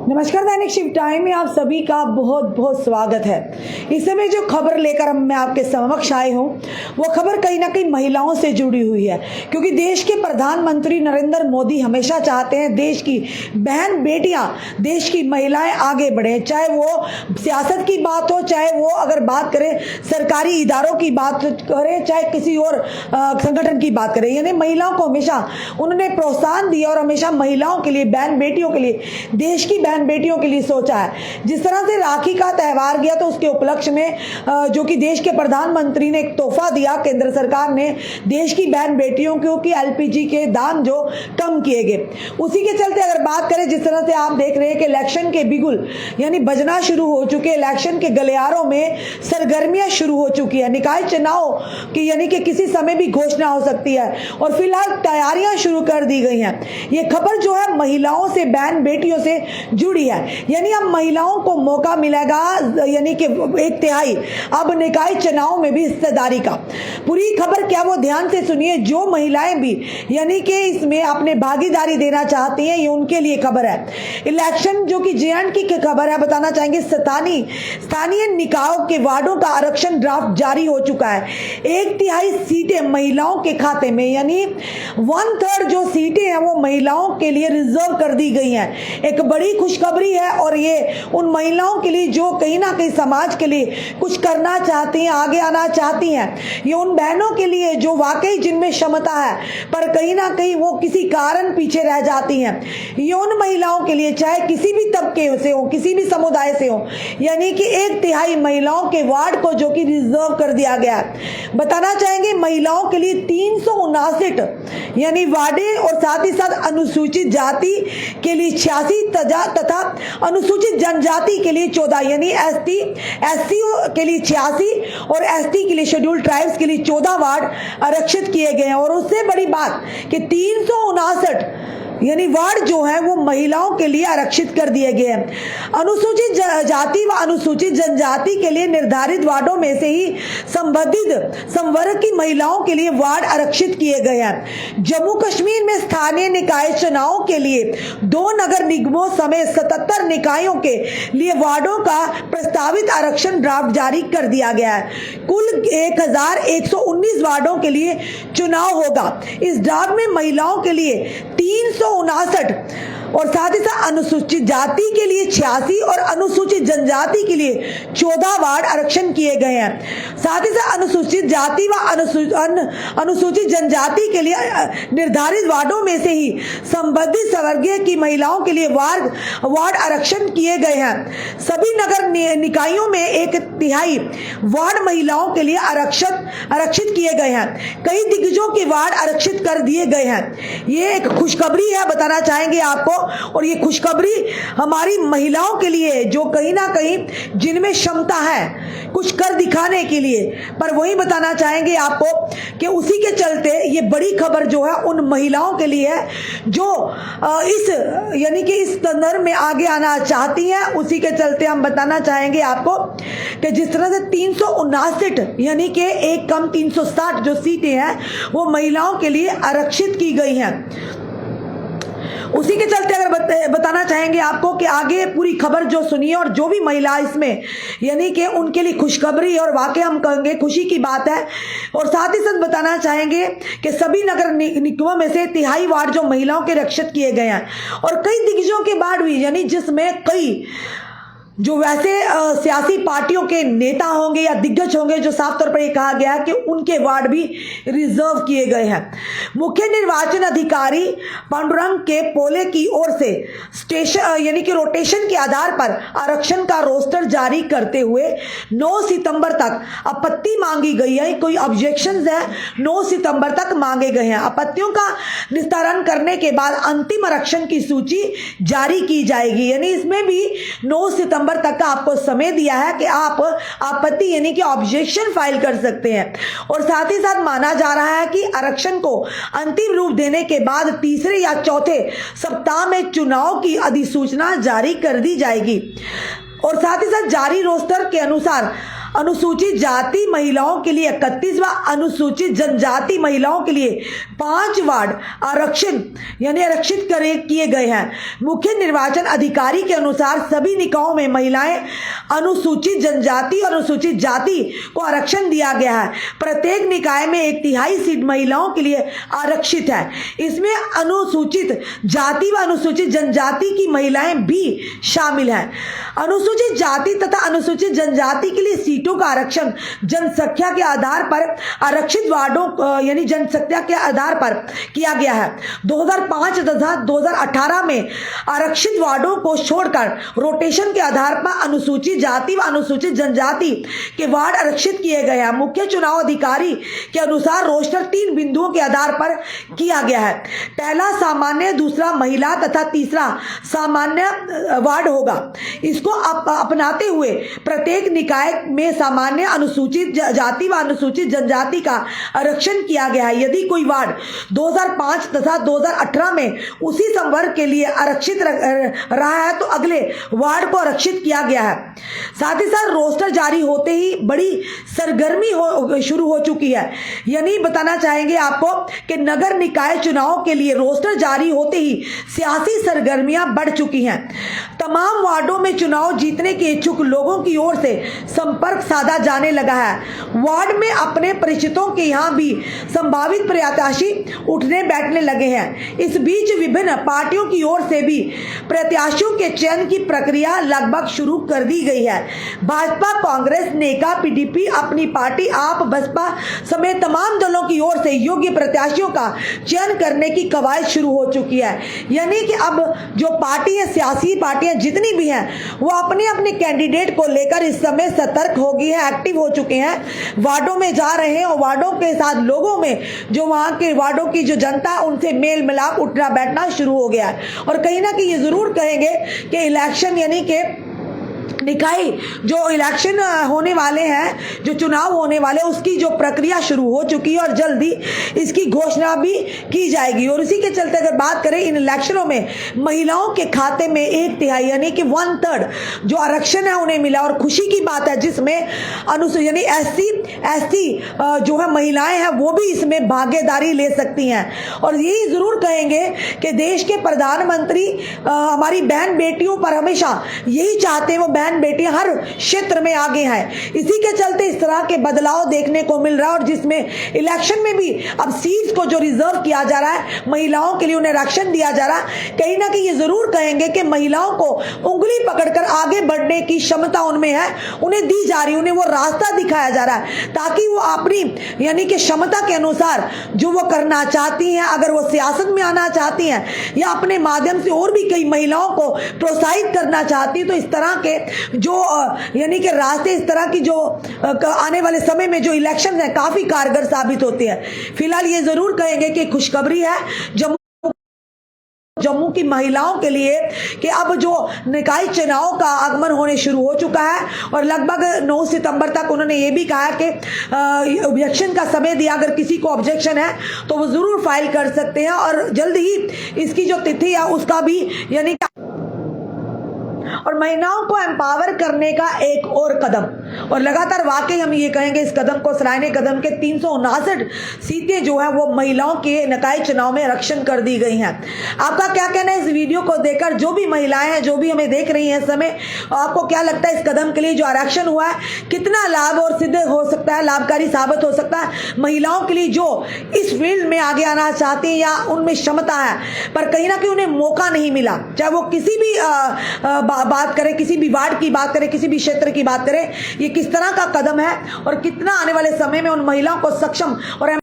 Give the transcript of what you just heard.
नमस्कार, दैनिक शिव टाइम में आप सभी का बहुत बहुत स्वागत है। इस समय जो खबर लेकर मैं आपके समक्ष आई हूँ वो खबर कहीं ना कहीं महिलाओं से जुड़ी हुई है, क्योंकि देश के प्रधानमंत्री नरेंद्र मोदी हमेशा चाहते हैं देश की बहन बेटियां, देश की महिलाएं आगे बढ़े। चाहे वो सियासत की बात हो, चाहे वो अगर बात करें सरकारी इदारों की बात करें, चाहे किसी और संगठन की बात करें, यानी महिलाओं को हमेशा उन्होंने प्रोत्साहन दिया और हमेशा महिलाओं के लिए, बहन बेटियों के लिए, देश की बहन बेटियों के लिए सोचा है। जिस तरह से राखी का त्यौहार गया तो उसके उपलक्ष्य में जो कि देश के प्रधानमंत्री ने एक तोहफा दिया, केंद्र सरकार ने देश की बहन बेटियों को कि एलपीजी के दाम जो कम किए गए। उसी के चलते अगर बात करें, जिस तरह से आप देख रहे हैं कि इलेक्शन के बिगुल यानी बजना शुरू हो चुके, इलेक्शन के गलियारों में सरगर्मियां शुरू हो चुकी है। निकाय चुनाव की यानी कि किसी समय भी घोषणा हो सकती है और फिलहाल तैयारियां शुरू कर दी गई हैं। ये खबर जो है महिलाओं से, बहन बेटियों से जुड़ी है, यानी अब महिलाओं को मौका मिलेगा, यानी कि 1/3 अब निकाय चुनाव में भी हिस्सेदारी का। पूरी खबर क्या, वो ध्यान से सुनिए। जो महिलाएं भी यानी कि इसमें अपने भागीदारी देना चाहती हैं, ये उनके लिए खबर है। इलेक्शन जो कि JNK की खबर है, बताना चाहेंगे स्थानीय निकायों के वार्डों का आरक्षण ड्राफ्ट जारी हो चुका है। 1/3 सीटें महिलाओं के खाते में, यानी 1/3 जो सीटें हैं वो महिलाओं के लिए रिजर्व कर दी गई हैं। एक बड़ी खुशखबरी है और ये उन महिलाओं के लिए जो कहीं ना कहीं समाज के लिए कुछ करना चाहती हैं, आगे आना चाहती हैं। ये उन बहनों के लिए जो वाकई जिनमें क्षमता है पर कहीं ना कहीं वो किसी कारण पीछे रह जाती हैं। ये उन महिलाओं के लिए, चाहे किसी भी तबके से हो, किसी भी समुदाय से हो, यानी कि 1/3 महिलाओं के वार्ड को जो कि रिजर्व कर दिया गया है। बताना चाहेंगे महिलाओं के लिए 359 यानी वार्डे और साथ ही साथ अनुसूचित जाति के लिए 86 तथा अनुसूचित जनजाति के लिए 14 यानी SC के लिए 86 और ST के लिए, शेड्यूल्ड ट्राइब्स के लिए 14 वार्ड आरक्षित किए गए हैं। और उससे बड़ी बात कि 359 यानी वार्ड जो है वो महिलाओं के लिए आरक्षित कर दिए गए हैं। अनुसूचित जाति व अनुसूचित जनजाति के लिए निर्धारित वार्डों में से ही संबंधित संवर्ग की महिलाओं के लिए वार्ड आरक्षित किए गए हैं। जम्मू कश्मीर में स्थानीय निकाय चुनाव के लिए 2 नगर निगमों समेत 77 निकायों के लिए वार्डों का प्रस्तावित आरक्षण ड्राफ्ट जारी कर दिया गया है। कुल 1119 वार्डों के लिए चुनाव होगा। इस ड्राफ्ट में महिलाओं के लिए 359 और साथ ही साथ अनुसूचित जाति के लिए 86 और अनुसूचित जनजाति के लिए 14 वार्ड आरक्षण किए गए हैं। साथ ही साथ अनुसूचित जाति व अनुसूचित जनजाति के लिए निर्धारित वार्डों में से ही संबंधित संवर्गीय की महिलाओं के लिए वार्ड आरक्षण किए गए हैं। सभी नगर निकायों में 1/3 वार्ड महिलाओं के लिए आरक्षित किए गए हैं। कई दिग्गजों के वार्ड आरक्षित कर दिए गए हैं। ये एक खुशखबरी है, बताना चाहेंगे आपको। और ये खुशखबरी हमारी महिलाओं के लिए जो कहीं ना कहीं जिनमें क्षमता है कुछ कर दिखाने के लिए, पर वही बताना चाहेंगे आपको कि उसी के चलते ये बड़ी खबर जो है उन महिलाओं के लिए है जो इस यानी कि इस संदर्भ में आगे आना चाहती हैं। उसी के चलते हम बताना चाहेंगे आपको कि जिस तरह से 359 यानी कि एक कम 360 जो सीटें हैं वो महिलाओं के लिए आरक्षित की गई हैं। उसी के चलते अगर बताना चाहेंगे आपको कि आगे पूरी खबर जो सुनिए और जो भी महिला इसमें यानी कि उनके लिए खुशखबरी और वाकई हम कहेंगे खुशी की बात है। और साथ ही साथ बताना चाहेंगे कि सभी नगर निगमों में से 1/3 वार्ड जो महिलाओं के आरक्षित किए गए हैं और कई दिग्गजों के वार्ड भी, यानी जिसमें कई जो वैसे सियासी पार्टियों के नेता होंगे या दिग्गज होंगे, जो साफ तौर पर ये कहा गया है कि उनके वार्ड भी रिजर्व किए गए हैं। मुख्य निर्वाचन अधिकारी पांडुरंग के पोले की ओर से स्टेशन यानी कि रोटेशन के आधार पर आरक्षण का रोस्टर जारी करते हुए 9 सितंबर तक आपत्ति मांगी गई है। कोई ऑब्जेक्शंस है 9 सितंबर तक मांगे गए हैं। आपत्तियों का निस्तारण करने के बाद अंतिम आरक्षण की सूची जारी की जाएगी। यानी इसमें भी 9 सितंबर तक का आपको समय दिया है कि आप आपत्ति यानी कि ऑब्जेक्शन फाइल कर सकते हैं। और साथ ही साथ माना जा रहा है कि आरक्षण को अंतिम रूप देने के बाद तीसरे या चौथे सप्ताह में चुनाव की अधिसूचना जारी कर दी जाएगी। और साथ ही साथ जारी रोस्टर के अनुसार अनुसूचित जाति महिलाओं के लिए 31 व अनुसूचित जनजाति महिलाओं के लिए 5 वार्ड आरक्षित किए गए हैं। मुख्य निर्वाचन अधिकारी के अनुसार सभी निकायों में महिलाएं अनुसूचित जनजाति और अनुसूचित जाति को आरक्षण दिया गया है। प्रत्येक निकाय में 1/3 सीट महिलाओं के लिए आरक्षित है। इसमें अनुसूचित जाति व अनुसूचित जनजाति की महिलाएं भी शामिल हैं। अनुसूचित जाति तथा अनुसूचित जनजाति के लिए सीटों का आरक्षण जनसंख्या के आधार पर आरक्षित वार्डों यानी जनसंख्या के आधार पर किया गया है। 2005 तथा 2018 में आरक्षित वार्डों को छोड़कर रोटेशन के आधार पर अनुसूचित जाति व अनुसूचित जनजाति के वार्ड आरक्षित किए गए हैं। मुख्य चुनाव अधिकारी के अनुसार रोस्टर 3 बिंदुओं के आधार पर किया गया है। पहला सामान्य, दूसरा महिला तथा तीसरा सामान्य वार्ड होगा। इसको अपनाते हुए प्रत्येक निकाय में सामान्य, अनुसूचित जाति व अनुसूचित जनजाति का आरक्षण किया गया है। यदि कोई वार्ड 2005 तथा 2018 में उसी संवर्ग के लिए आरक्षित रहा है तो अगले वार्ड को आरक्षित किया गया है। साथ ही साथ रोस्टर जारी होते ही बड़ी सरगर्मी शुरू हो चुकी है। यानी बताना चाहेंगे आपको कि नगर निकाय चुनाव के लिए रोस्टर जारी होते ही सियासी सरगर्मियां बढ़ चुकी हैं। तमाम वार्डों में चुनाव जीतने के इच्छुक लोगों की ओर से संपर्क साधा जाने लगा है। वार्ड में अपने परिचितों के यहाँ भी संभावित प्रत्याशी उठने बैठने लगे हैं। इस बीच विभिन्न पार्टियों की ओर से भी प्रत्याशियों के चयन की प्रक्रिया लगभग शुरू कर दी गई है। भाजपा, कांग्रेस, नेका, पीडीपी, अपनी पार्टी आप, बसपा समेत तमाम दलों की ओर से योग्य प्रत्याशियों का चयन करने की कवायद शुरू हो चुकी है। यानी कि अब जो पार्टी है, सियासी पार्टियां जितनी भी हैं, वो अपने अपने कैंडिडेट को लेकर इस समय सतर्क हो गई है, एक्टिव हो चुके हैं, वार्डों में जा रहे हैं और वार्डों के साथ लोगों में जो वहां के वार्डों की जो जनता उनसे मेल मिलाप, उठना बैठना शुरू हो गया है। और कहीं ना कहीं ये जरूर कहेंगे कि इलेक्शन यानी कि निकाय जो इलेक्शन होने वाले हैं, जो चुनाव होने वाले, उसकी जो प्रक्रिया शुरू हो चुकी है और जल्दी इसकी घोषणा भी की जाएगी। और इसी के चलते अगर बात करें, इन इलेक्शनों में महिलाओं के खाते में 1/3 यानी कि 1/3 जो आरक्षण है उन्हें मिला। और खुशी की बात है जिसमें अनुसूचित यानी एसटी जो है महिलाएं हैं वो भी इसमें भागीदारी ले सकती हैं। और यही जरूर कहेंगे कि देश के प्रधानमंत्री हमारी बहन बेटियों पर हमेशा यही चाहते हैं, वो बहन बेटियां हर क्षेत्र में आगे हैं। इसी के चलते इस तरह के बदलाव देखने को मिल रहा है। और जिसमें इलेक्शन में भी अब सीट्स को जो रिजर्व किया जा रहा है महिलाओं के लिए, उन्हें आरक्षण दिया जा रहा है, कहीं ना कहीं ये जरूर कहेंगे कि महिलाओं को उंगली पकड़कर आगे बढ़ने की क्षमता उनमें है, उन्हें दी जा रही है, उन्हें वो रास्ता दिखाया जा रहा है ताकि वो अपनी यानी कि क्षमता के अनुसार जो वो करना चाहती हैं, अगर वो सियासत में आना चाहती हैं या अपने माध्यम से और भी कई महिलाओं को प्रोत्साहित करना चाहती है, तो इस तरह के जो यानी कि रास्ते, इस तरह की जो आने वाले समय में जो इलेक्शन है काफी कारगर साबित होते हैं। फिलहाल ये जरूर कहेंगे कि खुशखबरी है जम्मू की महिलाओं के लिए कि अब जो निकाय चुनाव का आगमन होने शुरू हो चुका है। और लगभग 9 सितंबर तक उन्होंने ये भी कहा कि ऑब्जेक्शन का समय दिया, अगर किसी को ऑब्जेक्शन है तो वो जरूर फाइल कर सकते हैं। और जल्द ही इसकी जो तिथि है उसका भी यानी और महिलाओं को एम्पावर करने का एक और कदम, और लगातार वाकई हम ये कहेंगे इस कदम को सराहनीय कदम के 359 सीटें जो है वो महिलाओं के निकाय चुनाव में आरक्षण कर दी गई हैं। आपका क्या कहना है इस वीडियो को देखकर? जो भी महिलाएं हैं, जो भी हमें देख रही हैं इस समय, आपको क्या लगता है इस कदम के लिए जो आरक्षण हुआ है कितना लाभ और सिद्ध हो सकता है, लाभकारी साबित हो सकता है महिलाओं के लिए जो इस फील्ड में आगे आना चाहती हैं या उनमें क्षमता है पर कहीं ना कहीं उन्हें मौका नहीं मिला, चाहे वो किसी भी बात करें, किसी भी वार्ड की बात करें, किसी भी क्षेत्र की बात करें, ये किस तरह का कदम है और कितना आने वाले समय में उन महिलाओं को सक्षम और